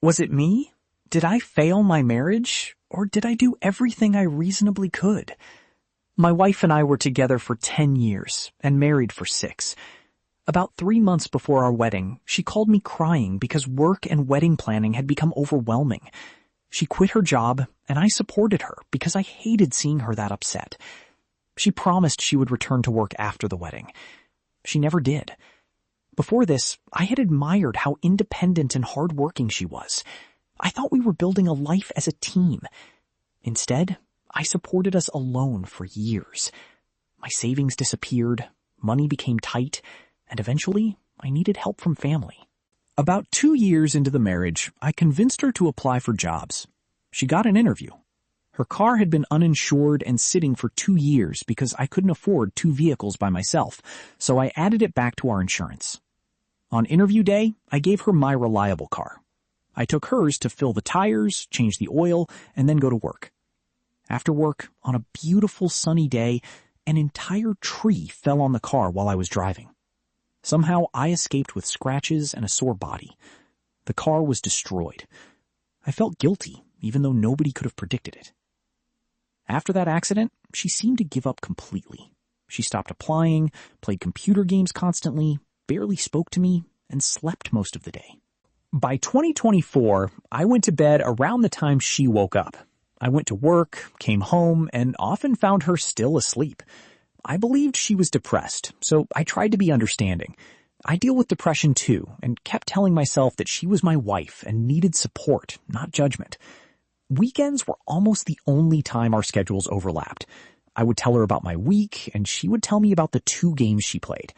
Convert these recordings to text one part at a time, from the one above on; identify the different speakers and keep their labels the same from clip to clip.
Speaker 1: Was it me? Did I fail my marriage? Or did I do everything I reasonably could? My wife and I were together for 10 years and married for 6. About 3 months before our wedding, she called me crying because work and wedding planning had become overwhelming. She quit her job, and I supported her because I hated seeing her that upset. She promised she would return to work after the wedding. She never did. Before this, I had admired how independent and hardworking she was. I thought we were building a life as a team. Instead, I supported us alone for years. My savings disappeared, money became tight, and eventually, I needed help from family. About 2 years into the marriage, I convinced her to apply for jobs. She got an interview. Her car had been uninsured and sitting for 2 years because I couldn't afford 2 vehicles by myself, so I added it back to our insurance. On interview day, I gave her my reliable car. I took hers to fill the tires, change the oil, and then go to work. After work, on a beautiful sunny day, an entire tree fell on the car while I was driving. Somehow, I escaped with scratches and a sore body. The car was destroyed. I felt guilty, even though nobody could have predicted it. After that accident, she seemed to give up completely. She stopped applying, played computer games constantly, barely spoke to me, and slept most of the day. By 2024, I went to bed around the time she woke up. I went to work, came home, and often found her still asleep. I believed she was depressed, so I tried to be understanding. I deal with depression too, and kept telling myself that she was my wife and needed support, not judgment. Weekends were almost the only time our schedules overlapped. I would tell her about my week, and she would tell me about the 2 games she played.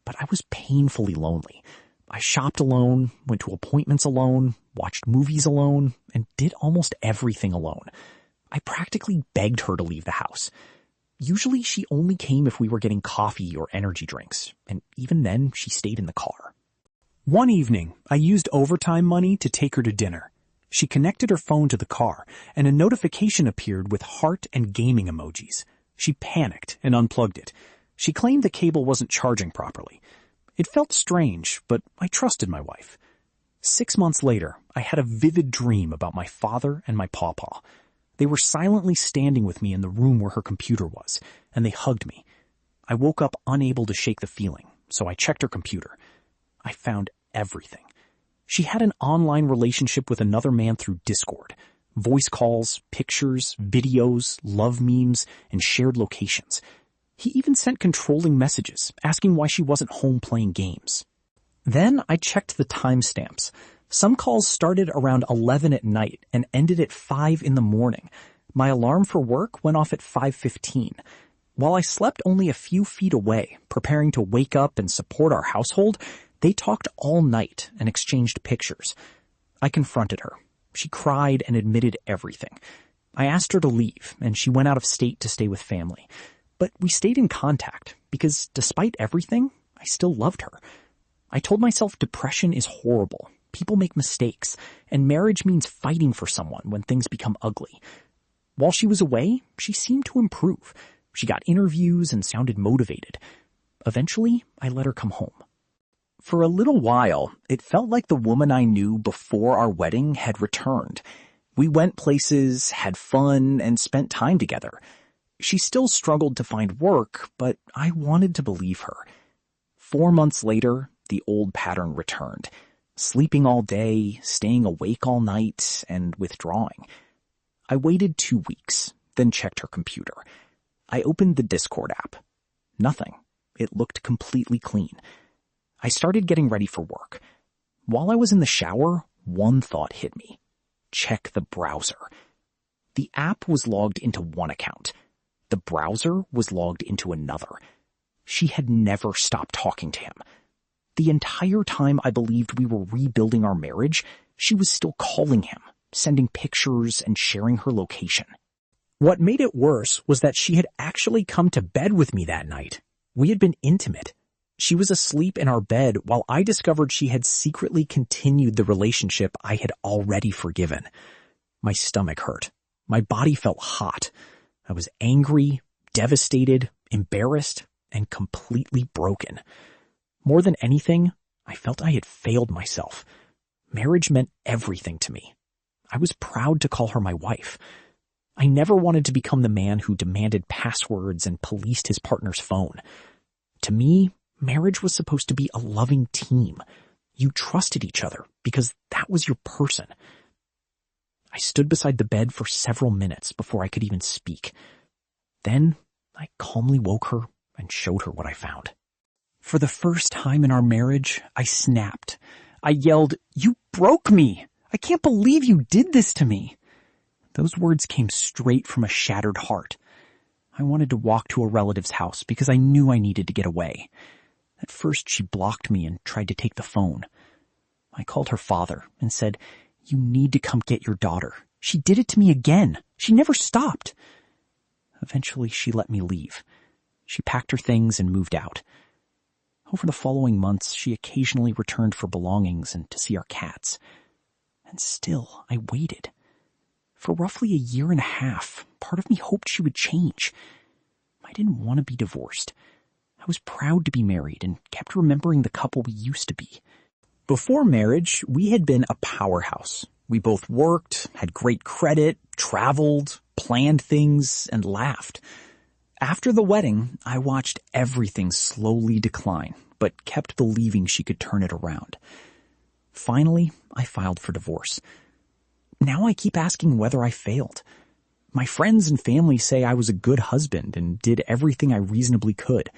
Speaker 1: But I was painfully lonely. I shopped alone, went to appointments alone, watched movies alone, and did almost everything alone. I practically begged her to leave the house. Usually she only came if we were getting coffee or energy drinks, and even then she stayed in the car. One evening, I used overtime money to take her to dinner. She connected her phone to the car, and a notification appeared with heart and gaming emojis. She panicked and unplugged it. She claimed the cable wasn't charging properly. It felt strange, but I trusted my wife. 6 months later, I had a vivid dream about my father and my pawpaw. They were silently standing with me in the room where her computer was, and they hugged me. I woke up unable to shake the feeling, so I checked her computer. I found everything. She had an online relationship with another man through Discord. Voice calls, pictures, videos, love memes, and shared locations. He even sent controlling messages, asking why she wasn't home playing games. Then I checked the timestamps. Some calls started around 11 at night and ended at 5 in the morning. My alarm for work went off at 5:15. While I slept only a few feet away, preparing to wake up and support our household, they talked all night and exchanged pictures. I confronted her. She cried and admitted everything. I asked her to leave, and she went out of state to stay with family. But we stayed in contact because despite everything, I still loved her. I told myself depression is horrible. People make mistakes, and marriage means fighting for someone when things become ugly. While she was away, she seemed to improve. She got interviews and sounded motivated. Eventually, I let her come home. For a little while, it felt like the woman I knew before our wedding had returned. We went places, had fun, and spent time together. She still struggled to find work, but I wanted to believe her. 4 months later, the old pattern returned. Sleeping all day, staying awake all night, and withdrawing. I waited 2 weeks, then checked her computer. I opened the Discord app. Nothing. It looked completely clean. I started getting ready for work. While I was in the shower, one thought hit me. Check the browser. The app was logged into one account. The browser was logged into another. She had never stopped talking to him. The entire time I believed we were rebuilding our marriage, she was still calling him, sending pictures and sharing her location. What made it worse was that she had actually come to bed with me that night. We had been intimate. She was asleep in our bed while I discovered she had secretly continued the relationship I had already forgiven. My stomach hurt. My body felt hot. I was angry, devastated, embarrassed, and completely broken. More than anything, I felt I had failed myself. Marriage meant everything to me. I was proud to call her my wife. I never wanted to become the man who demanded passwords and policed his partner's phone. To me, marriage was supposed to be a loving team. You trusted each other because that was your person. I stood beside the bed for several minutes before I could even speak. Then I calmly woke her and showed her what I found. For the first time in our marriage, I snapped. I yelled, "You broke me! I can't believe you did this to me!" Those words came straight from a shattered heart. I wanted to walk to a relative's house because I knew I needed to get away. At first, she blocked me and tried to take the phone. I called her father and said, "You need to come get your daughter. She did it to me again. She never stopped." Eventually, she let me leave. She packed her things and moved out. Over the following months, she occasionally returned for belongings and to see our cats. And still, I waited. For roughly a year and a half, part of me hoped she would change. I didn't want to be divorced. I was proud to be married and kept remembering the couple we used to be. Before marriage, we had been a powerhouse. We both worked, had great credit, traveled, planned things, and laughed. After the wedding, I watched everything slowly decline, but kept believing she could turn it around. Finally, I filed for divorce. Now I keep asking whether I failed. My friends and family say I was a good husband and did everything I reasonably could.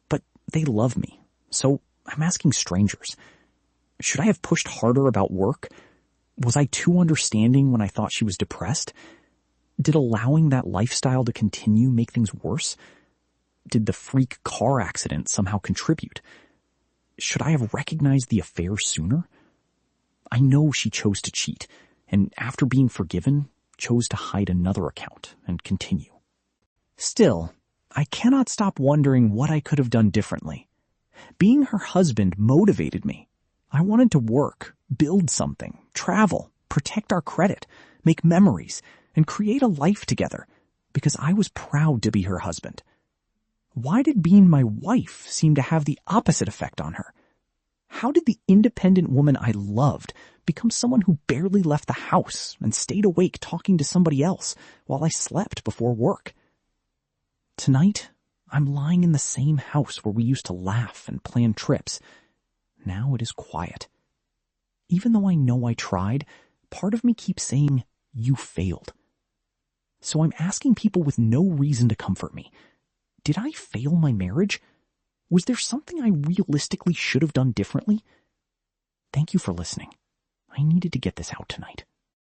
Speaker 1: But they love me, so I'm asking strangers. Should I have pushed harder about work? Was I too understanding when I thought she was depressed? Did allowing that lifestyle to continue make things worse? Did the freak car accident somehow contribute? Should I have recognized the affair sooner? I know she chose to cheat, and after being forgiven, chose to hide another account and continue. Still, I cannot stop wondering what I could have done differently. Being her husband motivated me. I wanted to work, build something, travel, protect our credit, make memories, and create a life together because I was proud to be her husband. Why did being my wife seem to have the opposite effect on her? How did the independent woman I loved become someone who barely left the house and stayed awake talking to somebody else while I slept before work? Tonight, I'm lying in the same house where we used to laugh and plan trips. Now it is quiet. Even though I know I tried, part of me keeps saying, "You failed." So I'm asking people with no reason to comfort me. Did I fail my marriage? Was there something I realistically should have done differently? Thank you for listening. I needed to get this out tonight.